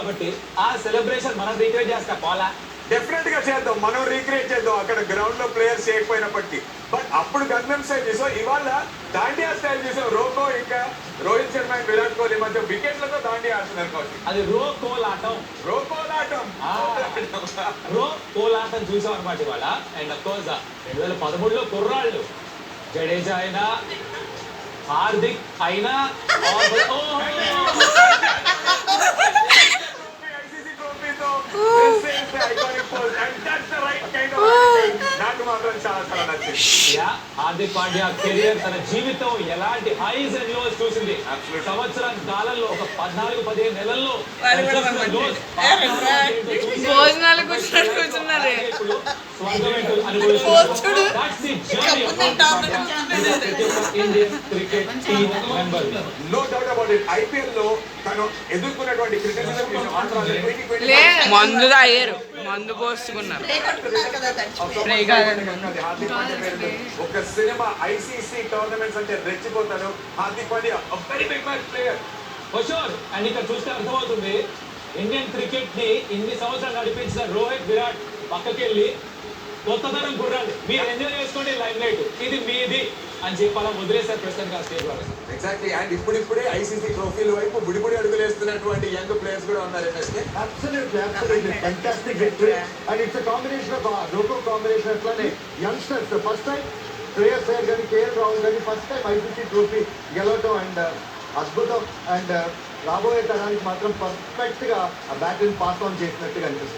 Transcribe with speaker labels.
Speaker 1: కాబట్టి ఆ సెలబ్రేషన్ మనం రీక్రియేట్ చేస్తా పోలా.
Speaker 2: డెఫినెట్ గా చేద్దాం, మనం రీక్రియేట్ చేద్దాం అక్కడ గ్రౌండ్ లో ప్లేయర్స్ చేయకపోయినప్పటికీ. బట్ అప్పుడు గన్నం స్టైల్ చూసాం, ఇవాళ దాండియా స్టైల్ చూసాం. రోకో ఇంకా రోహిత్ శర్మ అండ్ విరాట్ కోహ్లీ మధ్య వికెట్లతో దాండియా ఆడుతున్నారు కాబట్టి
Speaker 1: అది రో కోలాటం. రో కోలాటం చూసాం అనమాట ఇవాళ. అండ్ అఫ్ కోర్స్ 2013లో కుర్రాళ్ళు జడేజా అయినా హార్దిక్ అయినా
Speaker 2: ఐసీసీ ట్రోఫీతో iconic pose and that's the right kind of నాకు మాత్రం చాలా చాలా నచ్చింది.
Speaker 1: హార్దిక్ పాండ్యా కెరియర్ తన జీవితం ఎలాంటి హైస్ అండ్ లోస్ చూసింది. సంవత్సరం కాలంలో ఒక 14-15 నెలల్లో
Speaker 3: భోజనాలు కూర్చున్నారు.
Speaker 2: No doubt about it. IPL లో తను ఎదుర్కొన్నటువంటి క్రిటిసిజం
Speaker 3: మందు తాగారు, మందు పోసుకున్నారు.
Speaker 2: ఒక సినిమా ఐసీసీ టోర్నమెంట్స్ అంటే రెచ్చిపోతాడు Hardik Pandya, very big match player
Speaker 1: for sure. And ఇక్కడ చూస్తే అర్థమవుతుంది ఇండియన్ క్రికెట్ ని ఇన్ని సంవత్సరాలు నడిపించిన రోహిత్ విరాట్ పక్కకెళ్ళి కొత్తదనం కుర్రాడు మీరు ఎంజాయ్ చేసుకోండి లైమ్ లైట్ ఇది మీది అని చెప్పాలా వదిలేశారు ప్రెసిడెంట్ గారు స్టేట్ వాళ్ళు.
Speaker 2: ఎగ్జాక్ట్లీ. అండ్ ఇప్పుడిప్పుడే ఐసీసీ ట్రోఫీల వైపు బుడిబుడి అడుగులు వేస్తున్నటువంటి యంగ్ ప్లేయర్స్ కూడా ఉన్నారు.
Speaker 4: Absolutely. Fantastic victory. And it's a combination of local combination అట్లానే youngsters. The first time Shreyas Iyer కానీ కేఎల్ రాహుల్ కానీ ఫస్ట్ టైం ఐసీసీ ట్రోఫీ గెలవటం అండ్ అద్భుతం. అండ్ రాబోయే తరానికి మాత్రం పర్ఫెక్ట్ గా ఆ బ్యాటింగ్ పాస్ ఆన్ చేసినట్టుగా అనిపిస్తుంది.